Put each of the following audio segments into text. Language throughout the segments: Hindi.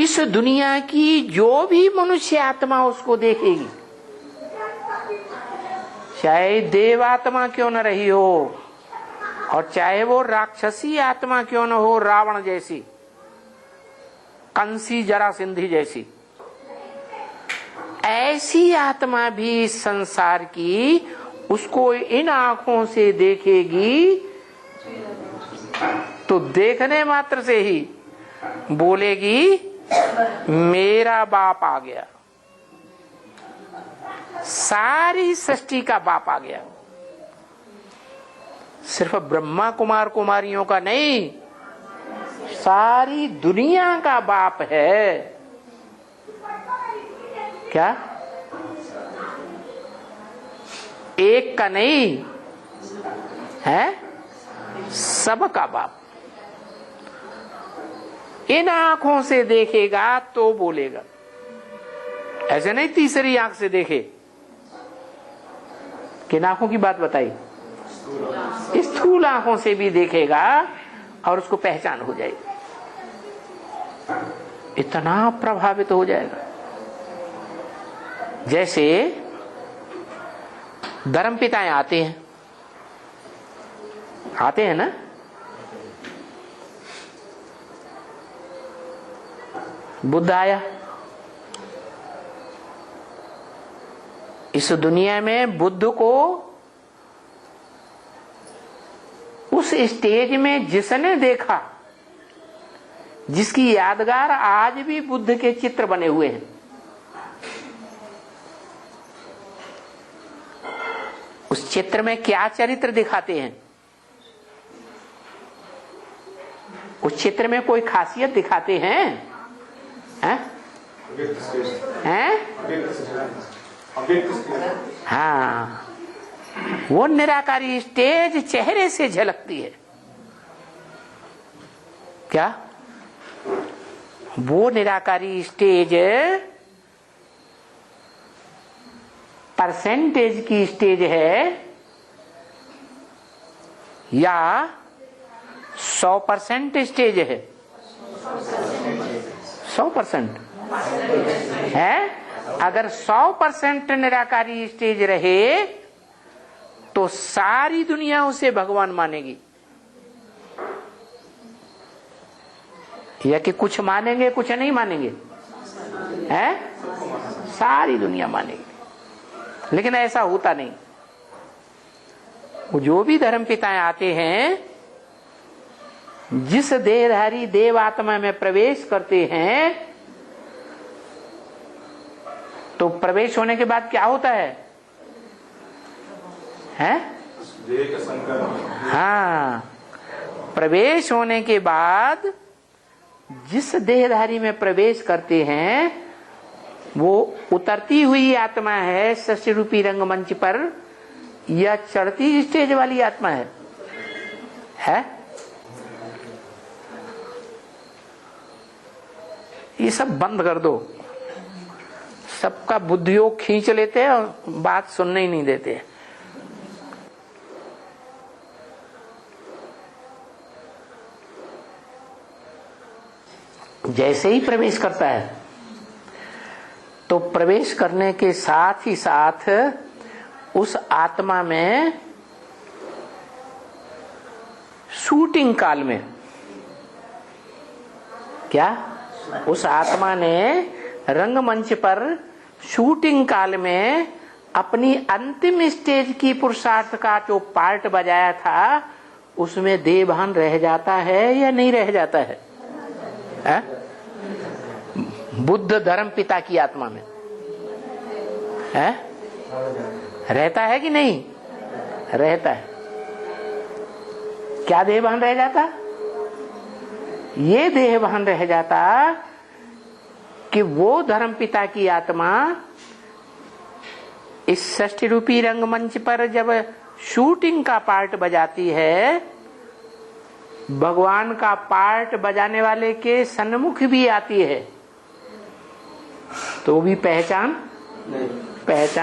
इस दुनिया की जो भी मनुष्य आत्मा उसको देखेगी, चाहे देवात्मा क्यों न रही हो और चाहे वो राक्षसी आत्मा क्यों न हो, रावण जैसी, कंसी जरासिंधी जैसी, ऐसी आत्मा भी संसार की उसको इन आंखों से देखेगी तो देखने मात्र से ही बोलेगी मेरा बाप आ गया, सारी सृष्टि का बाप आ गया। सिर्फ ब्रह्मा कुमार कुमारियों का नहीं, सारी दुनिया का बाप है। क्या? एक का नहीं है, सबका बाप। इन आंखों से देखेगा तो बोलेगा, ऐसे नहीं तीसरी आंख से देखे। किन आंखों की बात बताई? स्थूल आंखों से भी देखेगा और उसको पहचान हो जाएगी, इतना प्रभावित हो जाएगा। जैसे धर्मपिताएं आते हैं ना, बुद्ध आया। इस दुनिया में बुद्ध को उस स्टेज में जिसने देखा, जिसकी यादगार आज भी बुद्ध के चित्र बने हुए हैं, उस चित्र में क्या चरित्र दिखाते हैं? उस चित्र में कोई खासियत दिखाते हैं? हाँ, वो निराकारी स्टेज चेहरे से झलकती है। क्या? वो निराकारी स्टेज परसेंटेज की स्टेज है या 100% स्टेज है? 100% है। अगर 100% निराकारी स्टेज रहे तो सारी दुनिया उसे भगवान मानेगी, या कि कुछ मानेंगे कुछ नहीं मानेंगे? है, सारी दुनिया मानेगी। लेकिन ऐसा होता नहीं। वो जो भी धर्मपिताएं आते हैं, जिस देहधारी देव आत्मा में प्रवेश करते हैं, तो प्रवेश होने के बाद क्या होता है? हाँ, प्रवेश होने के बाद जिस देहधारी में प्रवेश करते हैं वो उतरती हुई आत्मा है सृष्टि रूपी रंगमंच पर, या चढ़ती स्टेज वाली आत्मा है? ये सब बंद कर दो। सबका बुद्धियोग खींच लेते हैं और बात सुनने ही नहीं देते। जैसे ही प्रवेश करता है तो प्रवेश करने के साथ ही साथ उस आत्मा में शूटिंग काल में, क्या उस आत्मा ने रंगमंच पर शूटिंग काल में अपनी अंतिम स्टेज की पुरुषार्थ का जो पार्ट बजाया था, उसमें देहभान रह जाता है या नहीं रह जाता है? बुद्ध धर्म पिता की आत्मा में है? रहता है कि नहीं रहता है? क्या देहभान रह जाता? ये देहभान रह जाता कि वो धर्म पिता की आत्मा इस षष्ठी रूपी रंगमंच पर जब शूटिंग का पार्ट बजाती है, भगवान का पार्ट बजाने वाले के सन्मुख भी आती है, तो भी पहचान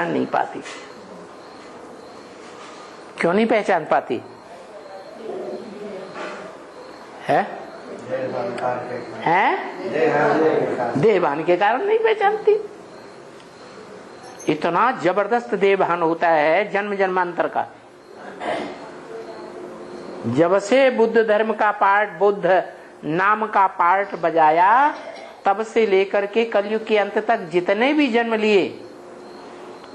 नहीं पाती। क्यों नहीं पहचान पाती है? हैं? देहभान के कारण नहीं पहचानती। इतना जबरदस्त देहभान होता है जन्म जन्मांतर का। जब से बुद्ध धर्म का पाठ, बुद्ध नाम का पाठ बजाया, तब से लेकर के कलयुग के अंत तक जितने भी जन्म लिए,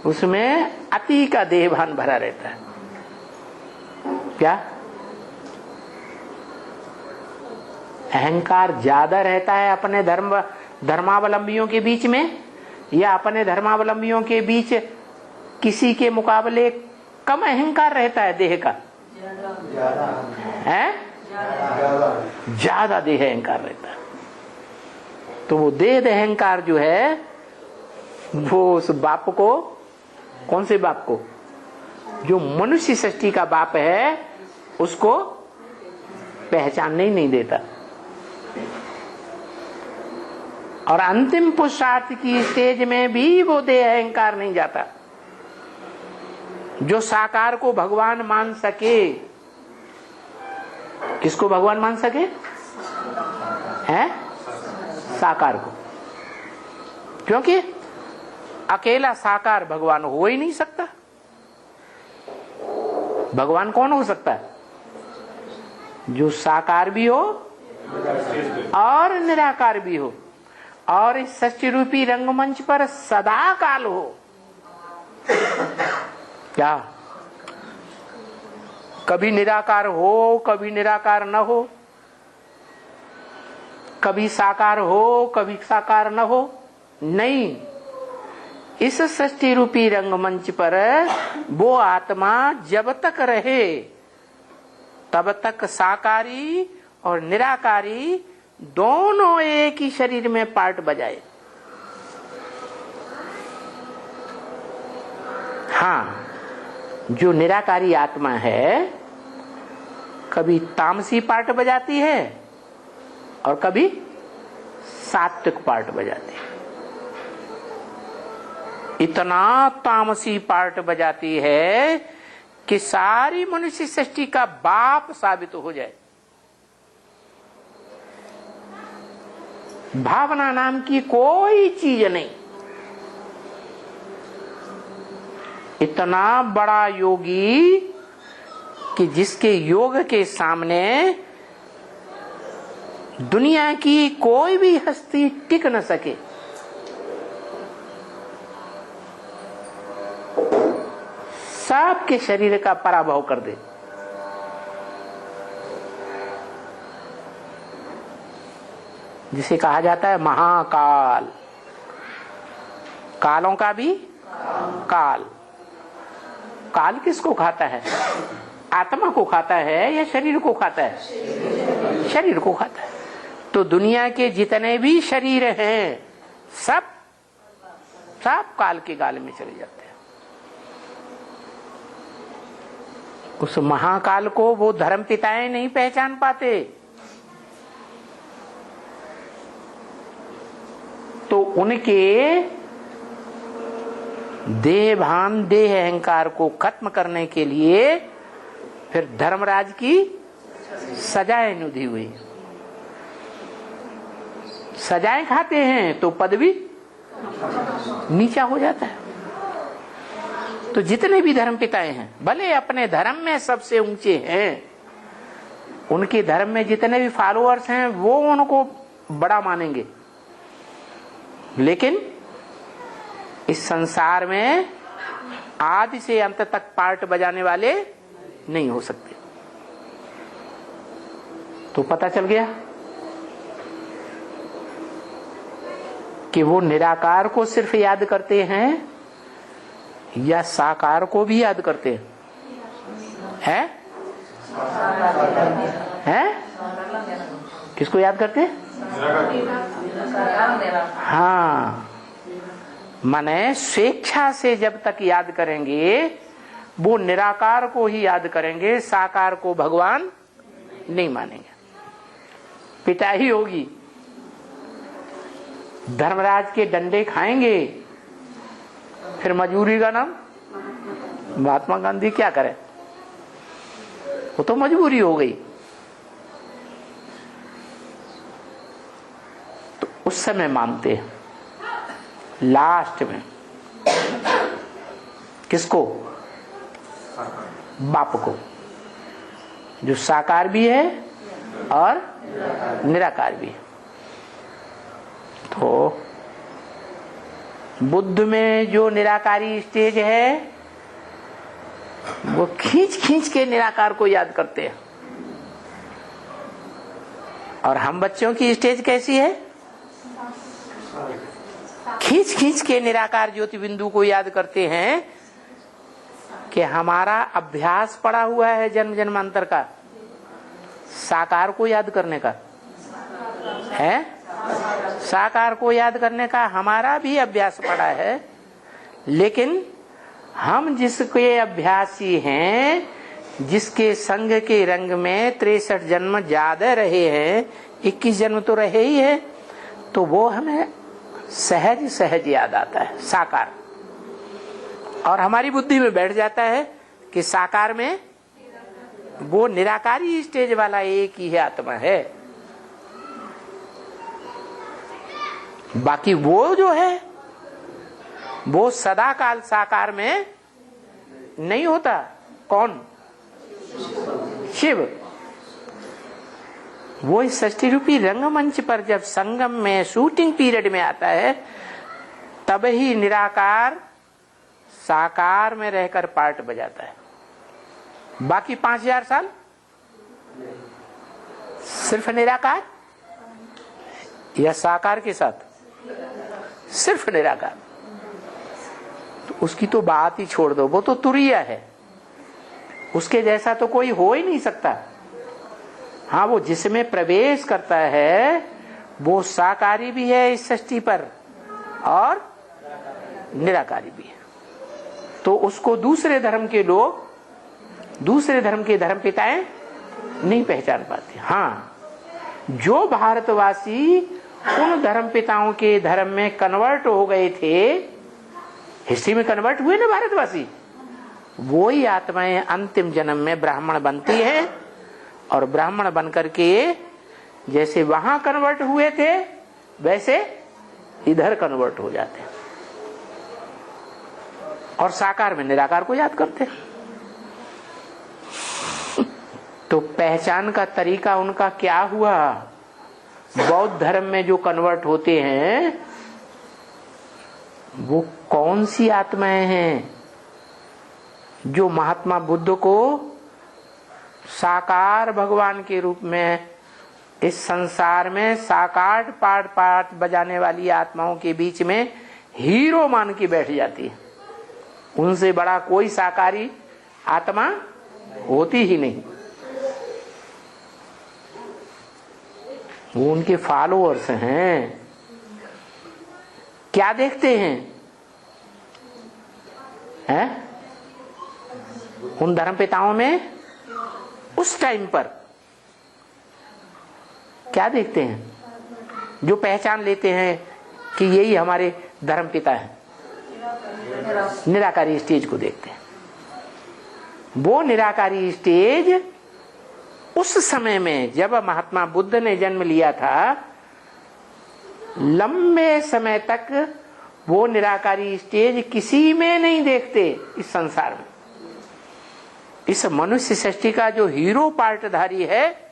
उसमें अति का देहभान भरा रहता है। क्या अहंकार ज्यादा रहता है अपने धर्मावलंबियों के बीच में, या अपने धर्मावलंबियों के बीच किसी के मुकाबले कम अहंकार रहता है देह का? है ज्यादा देह अहंकार रहता है। तो वो देह अहंकार जो है, वो उस बाप को, कौन से बाप को? जो मनुष्य सृष्टि का बाप है, उसको पहचानने ही नहीं देता। और अंतिम पुरुषार्थ की स्टेज में भी वो देह अहंकार नहीं जाता। जो साकार को भगवान मान सके, किसको भगवान मान सके? है साकार को। क्योंकि अकेला साकार भगवान हो ही नहीं सकता। भगवान कौन हो सकता है? जो साकार भी हो और निराकार भी हो, और इस सृष्टि रूपी रंगमंच पर सदा काल हो। क्या कभी निराकार हो, कभी निराकार न हो, कभी साकार हो, कभी साकार न हो? नहीं। इस सृष्टि रूपी रंगमंच पर वो आत्मा जब तक रहे, तब तक साकारी और निराकारी दोनों एक ही शरीर में पार्ट बजाए। हाँ, जो निराकारी आत्मा है, कभी तामसी पार्ट बजाती है और कभी सात्विक पार्ट बजाती है। इतना तामसी पार्ट बजाती है कि सारी मनुष्य सृष्टि का बाप साबित हो जाए। भावना नाम की कोई चीज नहीं। इतना बड़ा योगी कि जिसके योग के सामने दुनिया की कोई भी हस्ती टिक न सके। सबके शरीर का पराभव कर दे। जिसे कहा जाता है महाकाल। कालों का भी काल। काल किसको खाता है? आत्मा को खाता है या शरीर को खाता है? शरीर को खाता है। तो दुनिया के जितने भी शरीर हैं, सब काल के गाल में चले जाते हैं। उस महाकाल को वो धर्म पिताएं नहीं पहचान पाते। तो उनके देहभान, देह अहंकार को खत्म करने के लिए फिर धर्मराज की सजाएं निधि हुई। सजाएं खाते हैं तो पद भी नीचा हो जाता है। तो जितने भी धर्म पिताएं हैं, भले अपने धर्म में सबसे ऊंचे हैं, उनके धर्म में जितने भी फॉलोअर्स हैं वो उनको बड़ा मानेंगे, लेकिन इस संसार में आदि से अंत तक पार्ट बजाने वाले नहीं हो सकते। तो पता चल गया कि वो निराकार को सिर्फ याद करते हैं या साकार को भी याद करते हैं? हैं? किसको याद करते हैं? हाँ, माने स्वेच्छा से जब तक याद करेंगे वो निराकार को ही याद करेंगे, साकार को भगवान नहीं मानेंगे। पिटाई होगी, धर्मराज के डंडे खाएंगे, फिर मजबूरी का नाम। महात्मा गांधी क्या करे? वो तो मजबूरी हो गई। उस समय मानते हैं, लास्ट में। किसको? बाप को, जो साकार भी है और निराकार भी है। तो बुद्ध में जो निराकारी स्टेज है वो खींच खींच के निराकार को याद करते हैं, और हम बच्चों की स्टेज कैसी है? खींच खींच के निराकार ज्योति बिंदु को याद करते हैं कि हमारा अभ्यास पड़ा हुआ है जन्म जन्मांतर का साकार को याद करने का है, साकार को याद करने का हमारा भी अभ्यास पड़ा है। लेकिन हम जिसके अभ्यासी हैं, जिसके संग के रंग में 63 जन्म ज्यादा रहे हैं, 21 जन्म तो रहे ही है, तो वो हमें सहज सहज याद आता है साकार, और हमारी बुद्धि में बैठ जाता है कि साकार में वो निराकारी स्टेज वाला एक ही है, आत्मा है। बाकी वो जो है वो सदा काल साकार में नहीं होता। कौन? शिव। वो इस षष्ठी रूपी रंगमंच पर जब संगम में शूटिंग पीरियड में आता है, तब ही निराकार साकार में रहकर पार्ट बजाता है। बाकी 5000 साल सिर्फ निराकार या साकार के साथ? सिर्फ निराकार। तो उसकी तो बात ही छोड़ दो, वो तो तुरिया है, उसके जैसा तो कोई हो ही नहीं सकता। हाँ, वो जिसमें प्रवेश करता है वो साकारी भी है इस सृष्टि पर और निराकारी भी है। तो उसको दूसरे धर्म के लोग, दूसरे धर्म के धर्म पिताएं नहीं पहचान पाते। हाँ, जो भारतवासी उन धर्म पिताओं के धर्म में कन्वर्ट हो गए थे, हिस्ट्री में कन्वर्ट हुए ना भारतवासी, वो ही आत्माएं अंतिम जन्म में ब्राह्मण बनती हैं, और ब्राह्मण बनकर के जैसे वहां कन्वर्ट हुए थे वैसे इधर कन्वर्ट हो जाते हैं, और साकार में निराकार को याद करते हैं। तो पहचान का तरीका उनका क्या हुआ? बौद्ध धर्म में जो कन्वर्ट होते हैं वो कौन सी आत्माएं हैं? जो महात्मा बुद्ध को साकार भगवान के रूप में इस संसार में साकार पाठ पाठ बजाने वाली आत्माओं के बीच में हीरो मान के बैठ जाती है। उनसे बड़ा कोई साकारी आत्मा होती ही नहीं। वो उनके फॉलोअर्स हैं। क्या देखते हैं? उन धर्मपिताओं में उस टाइम पर क्या देखते हैं जो पहचान लेते हैं कि यही हमारे धर्मपिता हैं? निराकारी स्टेज को देखते हैं। वो निराकारी स्टेज उस समय में जब महात्मा बुद्ध ने जन्म लिया था, लंबे समय तक वो निराकारी स्टेज किसी में नहीं देखते इस संसार में। इस मनुष्य सृष्टि का जो हीरो पार्टधारी है